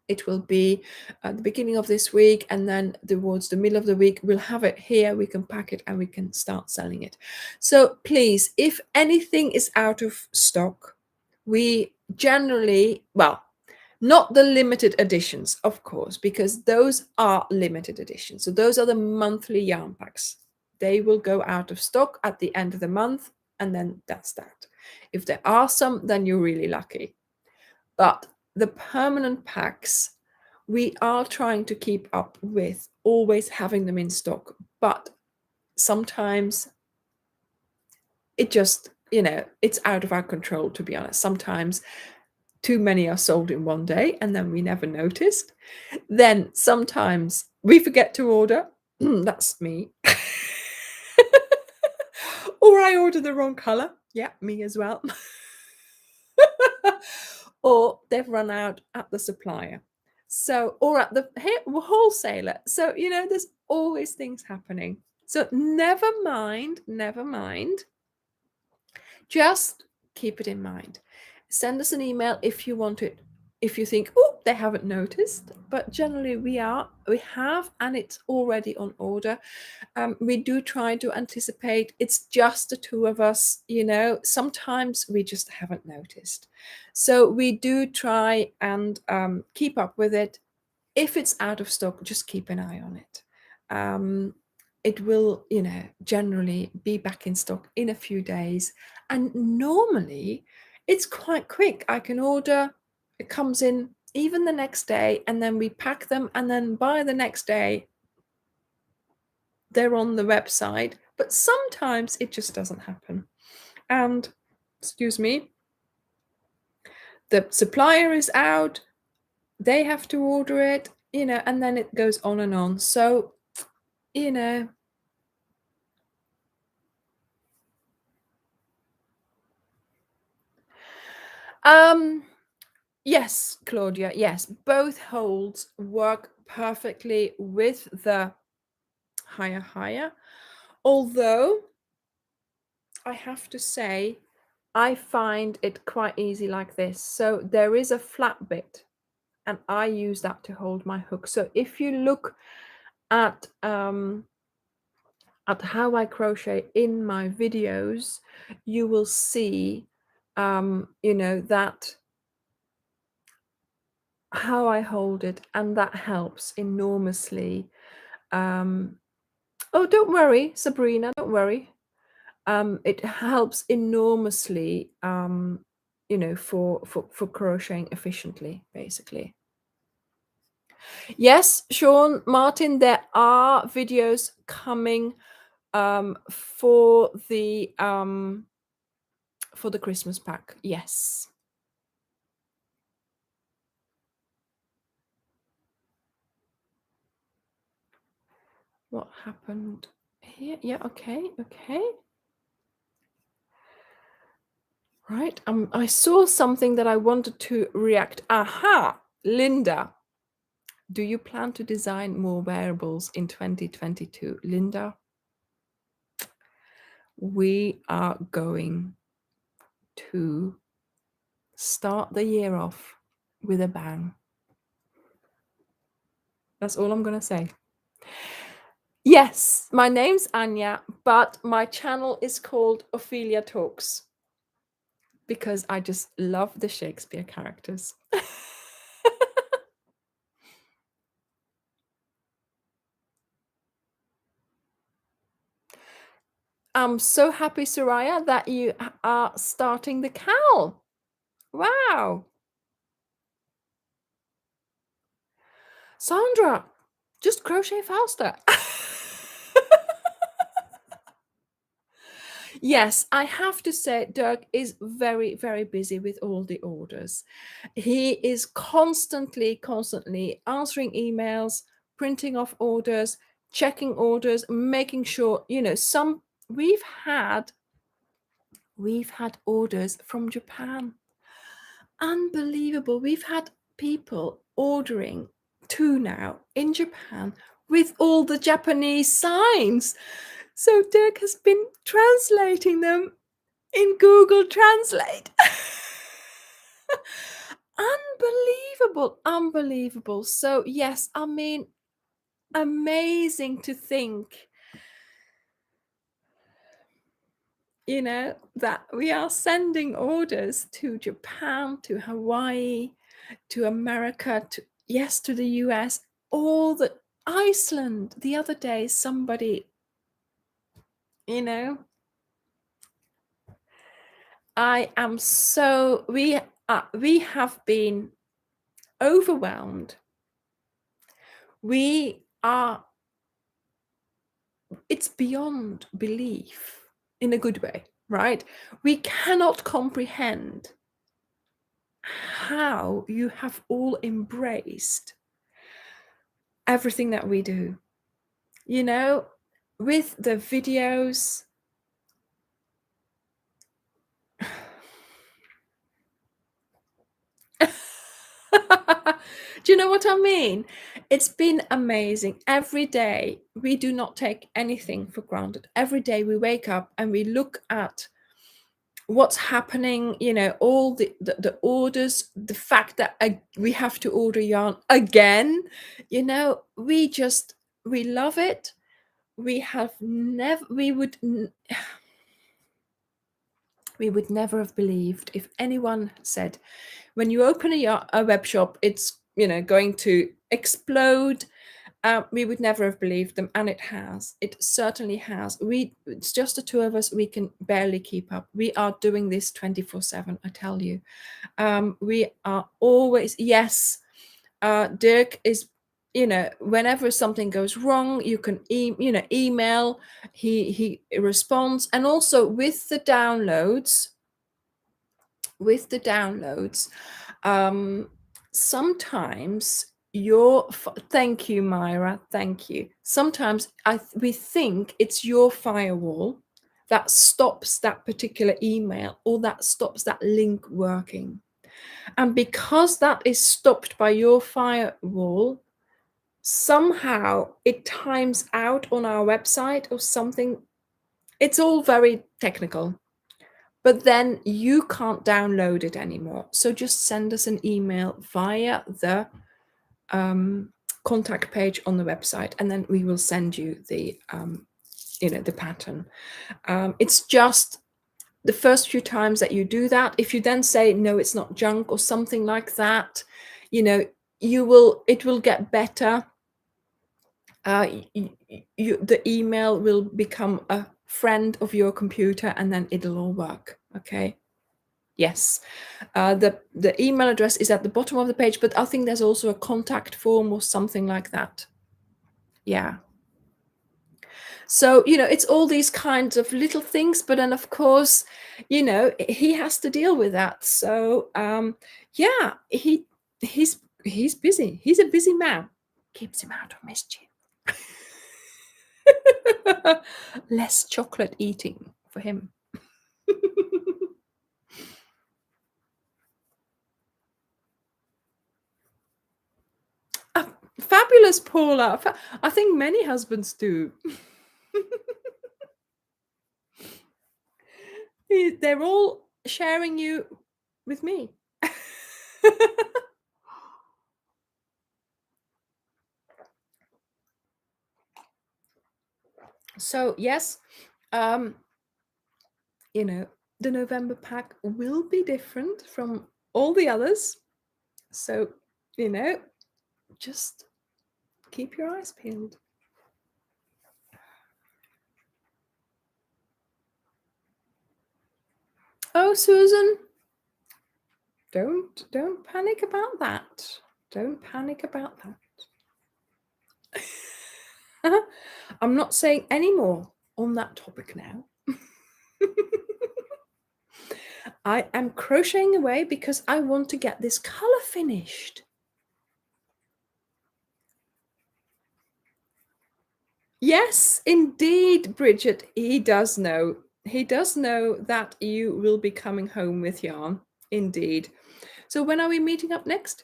it will be at the beginning of this week, and then towards the middle of the week, we'll have it here. We can pack it and we can start selling it. So please, if anything is out of stock, we generally, not the limited editions, of course, because those are limited editions. So those are the monthly yarn packs. They will go out of stock at the end of the month, and then that's that. If there are some, then you're really lucky. But the permanent packs, we are trying to keep up with always having them in stock. But sometimes it just, it's out of our control, to be honest. Sometimes too many are sold in one day and then we never noticed. Then sometimes we forget to order. That's me. Or I order the wrong color. Yeah, me as well. Or they've run out at the supplier. So, or at the wholesaler. So, there's always things happening. So never mind. Just keep it in mind. Send us an email if you want it. If you think, oh, they haven't noticed, but generally we have, and it's already on order. We do try to anticipate. It's just the two of us, sometimes we just haven't noticed. So we do try and keep up with it. If it's out of stock, just keep an eye on it. It will, generally be back in stock in a few days. And normally it's quite quick. I can order, it comes in even the next day, and then we pack them, and then by the next day they're on the website. But sometimes it just doesn't happen. And excuse me, the supplier is out, they have to order it, and then it goes on and on. So, Um, yes, Claudia, yes, both holds work perfectly with the higher. Although I have to say, I find it quite easy like this. So there is a flat bit, and I use that to hold my hook. So if you look at how I crochet in my videos, you will see, that how I hold it, and that helps enormously. Um, oh, don't worry, Sabrina, don't worry. It helps enormously, for crocheting efficiently, basically. Yes, Sean, Martin, there are videos coming for the Christmas pack. Yes. What happened here? Yeah, okay. Right. I saw something that I wanted to react. Aha, Linda. Do you plan to design more wearables in 2022? Linda, we are going to start the year off with a bang. That's all I'm going to say. Yes, my name's Anja, but my channel is called Ophelia Talks because I just love the Shakespeare characters. I'm so happy, Soraya, that you are starting the cowl. Wow. Sandra, just crochet faster. Yes, I have to say, Dirk is very, very busy with all the orders. He is constantly answering emails, printing off orders, checking orders, making sure, we've had orders from Japan. Unbelievable. We've had people ordering two now in Japan with all the Japanese signs. So Dirk has been translating them in Google Translate. Unbelievable. So yes, I mean, amazing to think, that we are sending orders to Japan, to Hawaii, to America, to the US, all the Iceland. The other day, somebody, I am so we have been overwhelmed. It's beyond belief in a good way, right? We cannot comprehend how you have all embraced everything that we do, with the videos. Do you know what I mean? It's been amazing. Every day, we do not take anything for granted. Every day we wake up and we look at what's happening, all the orders, the fact that we have to order yarn again, we love it. We have never, we would never have believed if anyone said, when you open a web shop, it's going to explode. We would never have believed them, and it certainly has. It's just the two of us. We can barely keep up. We are doing this 24/7, I tell you. We are always, yes. Dirk is, whenever something goes wrong, you can email. He responds, and also with the downloads. Sometimes thank you, Myra, thank you. Sometimes we think it's your firewall that stops that particular email, or that stops that link working. And because that is stopped by your firewall, somehow it times out on our website or something. It's all very technical. But then you can't download it anymore. So just send us an email via the contact page on the website, and then we will send you the the pattern. It's just the first few times that you do that. If you then say no, it's not junk or something like that, it will get better. The email will become a friend of your computer, and then it'll all work. Okay. Yes. The email address is at the bottom of the page, but I think there's also a contact form or something like that. Yeah. So, it's all these kinds of little things, but then of course, he has to deal with that. So, yeah, he's busy. He's a busy man. Keeps him out of mischief. Less chocolate eating for him. Fabulous, Paula. I think many husbands do. They're all sharing you with me. So yes, the November pack will be different from all the others. So, just keep your eyes peeled. Oh, Susan, don't panic about that. Don't panic about that. I'm not saying any more on that topic now. I am crocheting away because I want to get this color finished. Yes, indeed, Bridget. He does know. He does know that you will be coming home with yarn. Indeed. So when are we meeting up next?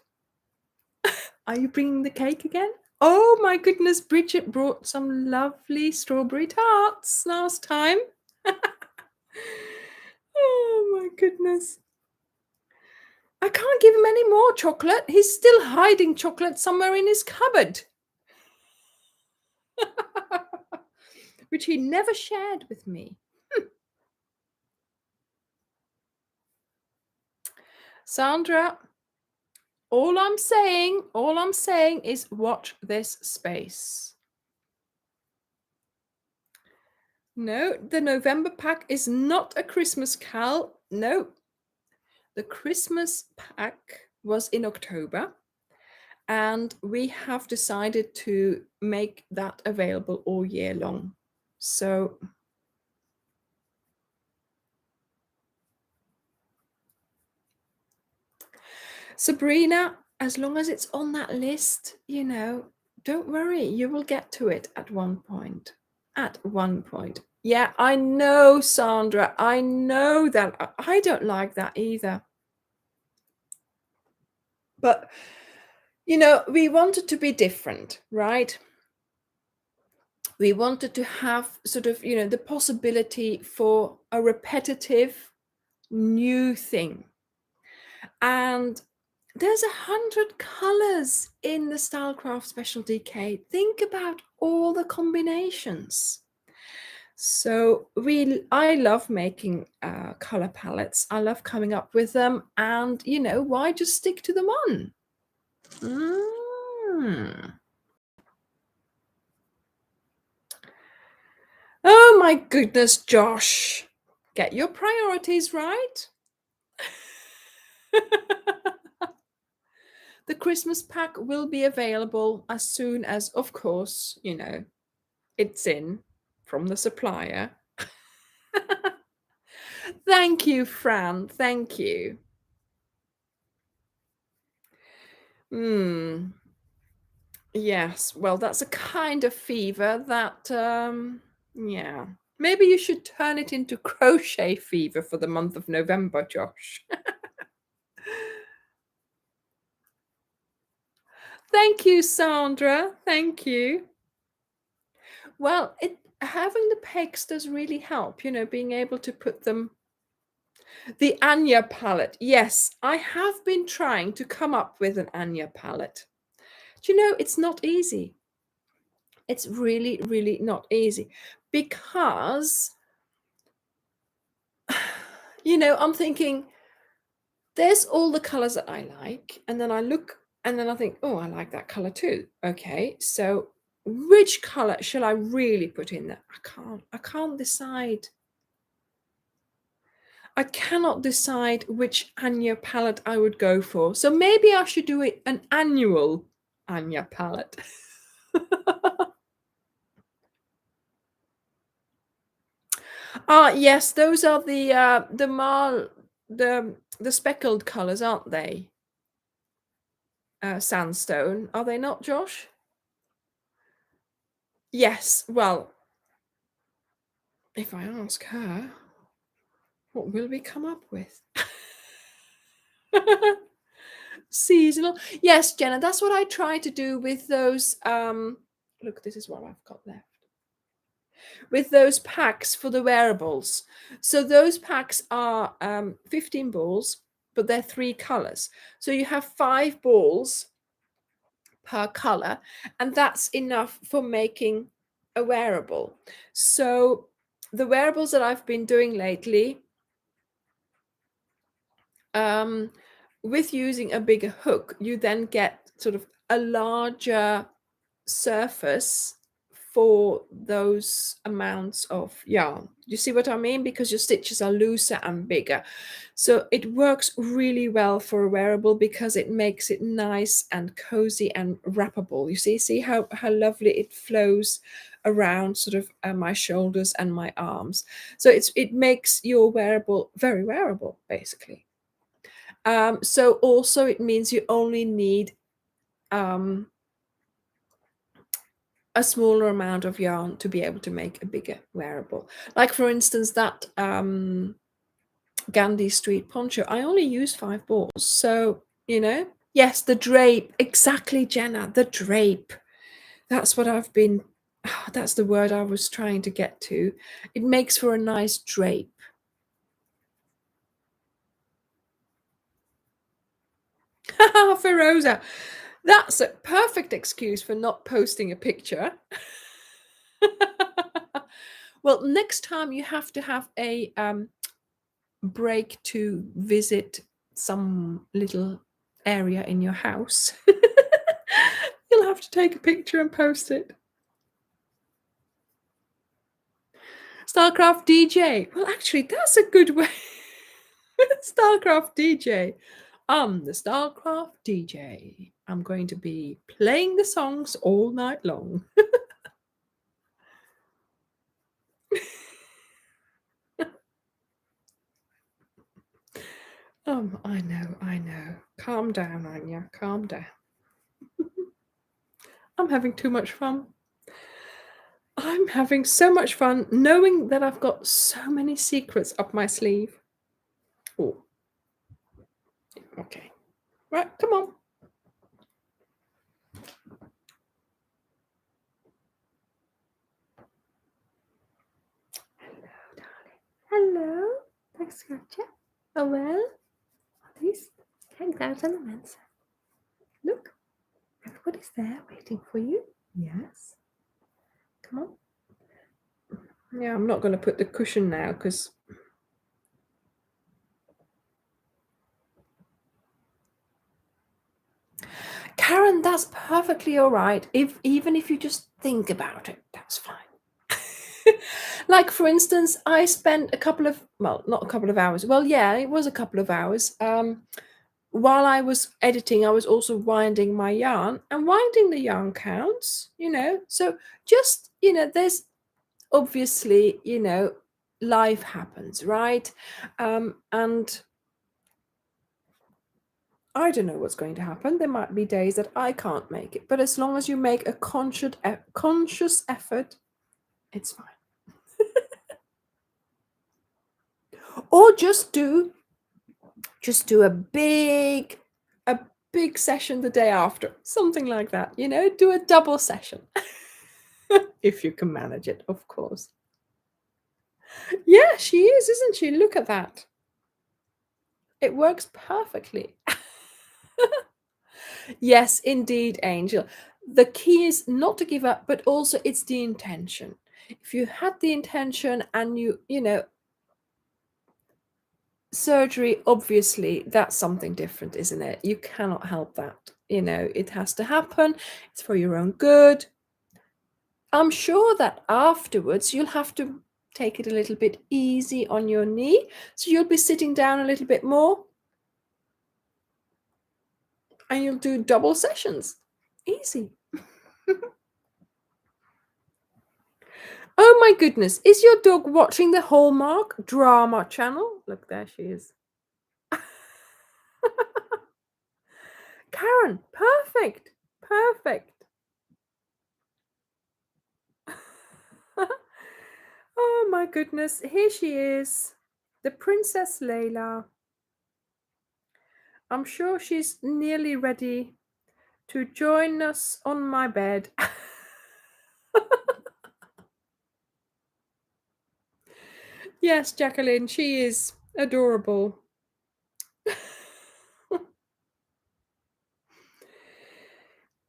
Are you bringing the cake again? Oh my goodness, Bridget brought some lovely strawberry tarts last time. Oh my goodness. I can't give him any more chocolate. He's still hiding chocolate somewhere in his cupboard. Which he never shared with me. Sandra, all I'm saying is watch this space. No, the November pack is not a Christmas cal. No, the Christmas pack was in October, and we have decided to make that available all year long. So Sabrina, as long as it's on that list, don't worry, you will get to it at one point. At one point. Yeah, I know, Sandra. I know that. I don't like that either. But, we wanted to be different, right? We wanted to have sort of, the possibility for a repetitive new thing. And there's 100 colors in the Stylecraft Special DK. Think about all the combinations. So I love making color palettes. I love coming up with them, and why just stick to the one? Oh my goodness, Josh, get your priorities right. The Christmas pack will be available as soon as, of course, it's in from the supplier. Thank you, Fran. Thank you. Yes, well, that's a kind of fever that, yeah. Maybe you should turn it into crochet fever for the month of November, Josh. Thank you, Sandra. Thank you. Well, having the pegs does really help, being able to put them. The Anja palette. Yes, I have been trying to come up with an Anja palette. Do you know, it's not easy. It's really, really not easy because, I'm thinking there's all the colors that I like. And then I look and then I think, oh, I like that color too. Okay, so which color shall I really put in there? I can't decide. I cannot decide which Anja palette I would go for. So maybe I should do an annual Anja palette. Yes, those are the speckled colors, aren't they? Sandstone, are they not, Josh? Yes. Well, if I ask her, what will we come up with? Seasonal. Yes, Jenna, that's what I try to do with those. Look, this is what I've got left. With those packs for the wearables. So those packs are 15 balls, but they're 3 colors. So you have 5 balls per color, and that's enough for making a wearable. So the wearables that I've been doing lately, with using a bigger hook, you then get sort of a larger surface for those amounts of yarn. You see what I mean? Because your stitches are looser and bigger. So it works really well for a wearable because it makes it nice and cozy and wrappable. You see how lovely it flows around sort of my shoulders and my arms. So it makes your wearable very wearable, basically. So also it means you only need a smaller amount of yarn to be able to make a bigger wearable. Like for instance, that Gandhi Street poncho, I only used 5 balls. So, yes, the drape, exactly, Jenna, the drape. That's what I've been, that's the word I was trying to get to. It makes for a nice drape. Feroza, that's a perfect excuse for not posting a picture. Well, next time you have to have a break to visit some little area in your house. You'll have to take a picture and post it. Starcraft DJ. Well, actually, that's a good way. Starcraft DJ. I'm the Starcraft DJ. I'm going to be playing the songs all night long. I know. Calm down, Anja. Calm down. I'm having too much fun. I'm having so much fun knowing that I've got so many secrets up my sleeve. Oh, okay. Right, come on. Hello, darling. Hello. Thanks, Gotcha. Oh, well. Please hang out on the men's. Look, everybody's there waiting for you. Yes. Come on. Yeah, I'm not going to put the cushion now because Karen, that's perfectly all right. Even if you just think about it, that's fine. Like for instance, I spent not a couple of hours. Well, yeah, it was a couple of hours. While I was editing, I was also winding my yarn, and winding the yarn counts, So just, there's obviously, life happens, right? And I don't know what's going to happen. There might be days that I can't make it, but as long as you make a conscious effort, it's fine. Or just do a big big session the day after, something like that, do a double session. If you can manage it, of course. Yeah, she is, isn't she? Look at that. It works perfectly. Yes, indeed, Angel. The key is not to give up, but also it's the intention. If you had the intention and surgery, obviously, that's something different, isn't it? You cannot help that. It has to happen. It's for your own good. I'm sure that afterwards you'll have to take it a little bit easy on your knee. So you'll be sitting down a little bit more and you'll do double sessions. Easy. Oh my goodness. Is your dog watching the Hallmark drama channel? Look, there she is. Karen, perfect. Perfect. Oh my goodness. Here she is. The Princess Layla. I'm sure she's nearly ready to join us on my bed. Yes, Jacqueline, she is adorable.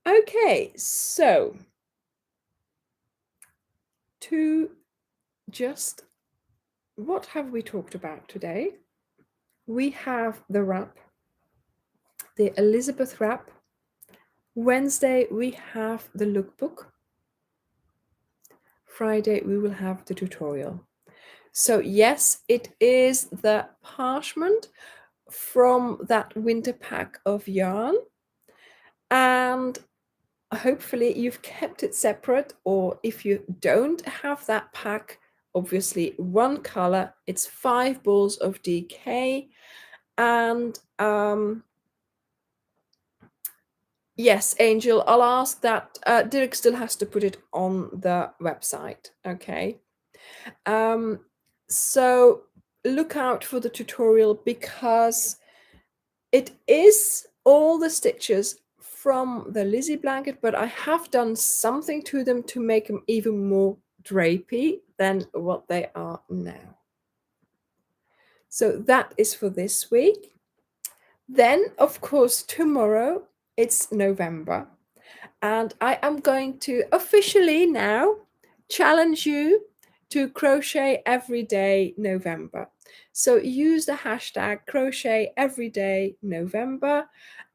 Okay, so what have we talked about today? We have the wrap, the Elizabeth wrap. Wednesday, we have the lookbook. Friday, we will have the tutorial. So yes, it is the parchment from that winter pack of yarn. And hopefully you've kept it separate, or if you don't have that pack, obviously one color, it's 5 balls of DK. And yes, Angel, I'll ask that Dirk still has to put it on the website. Okay. So look out for the tutorial, because it is all the stitches from the Lizzie blanket, but I have done something to them to make them even more drapey than what they are now. So that is for this week. Then, of course, tomorrow it's November, and I am going to officially now challenge you to crochet every day November. So use the hashtag crochet every day November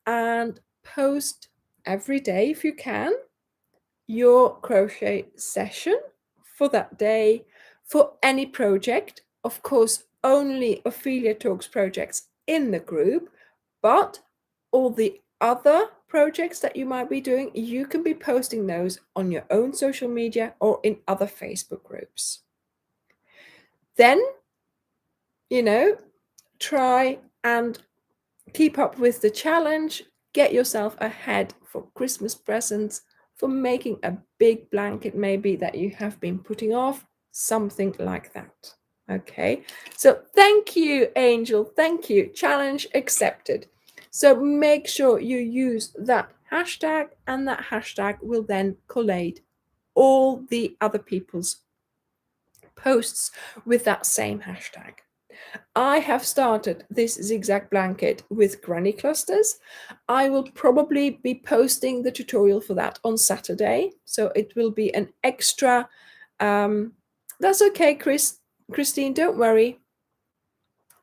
and post every day, if you can, your crochet session for that day for any project. Of course, only Ophelia Talks projects in the group, but all the other projects that you might be doing, you can be posting those on your own social media or in other Facebook groups. Then, try and keep up with the challenge. Get yourself ahead for Christmas presents, for making a big blanket maybe that you have been putting off, something like that. Okay, so thank you, Angel. Thank you. Challenge accepted. So make sure you use that hashtag, and that hashtag will then collate all the other people's posts with that same hashtag. I have started this zigzag blanket with granny clusters. I will probably be posting the tutorial for that on Saturday. So it will be an extra. That's okay, Christine, don't worry.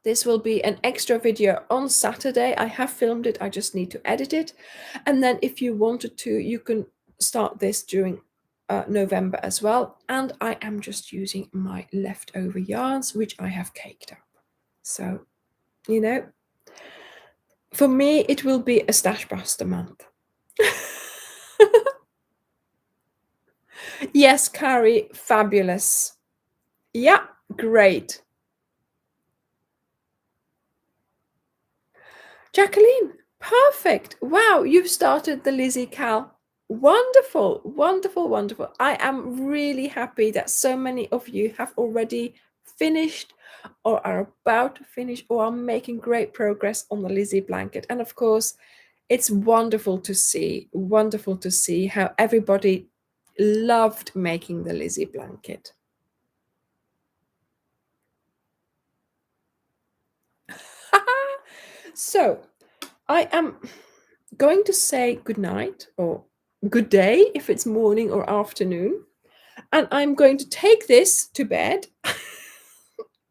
This will be an extra video on Saturday. I have filmed it. I just need to edit it. And then if you wanted to, you can start this during November as well. And I am just using my leftover yarns, which I have caked up. So, for me, it will be a stash buster month. Yes, Carrie, fabulous. Yeah, great. Jacqueline, perfect. Wow, you've started the Lizzie Cal. Wonderful, wonderful, wonderful. I am really happy that so many of you have already finished or are about to finish or are making great progress on the Lizzie blanket. And of course, it's wonderful to see how everybody loved making the Lizzie blanket. So I am going to say good night or good day if it's morning or afternoon, and I'm going to take this to bed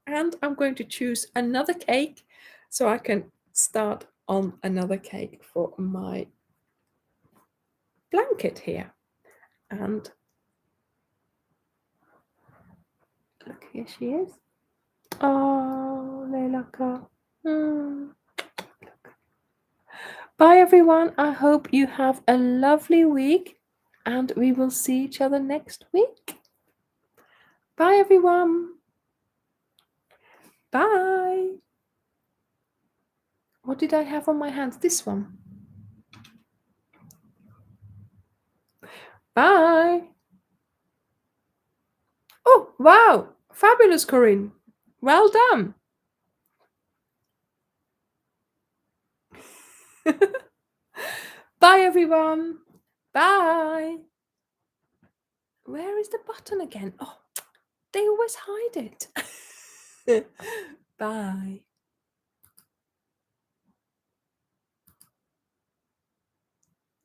and I'm going to choose another cake so I can start on another cake for my blanket here. And look, here she is. Oh, Leilaka. Bye everyone. I hope you have a lovely week and we will see each other next week. Bye everyone. Bye. What did I have on my hands? This one. Bye. Oh, wow. Fabulous, Corinne. Well done. Bye everyone. Bye. Where is the button again? Oh, they always hide it. Bye.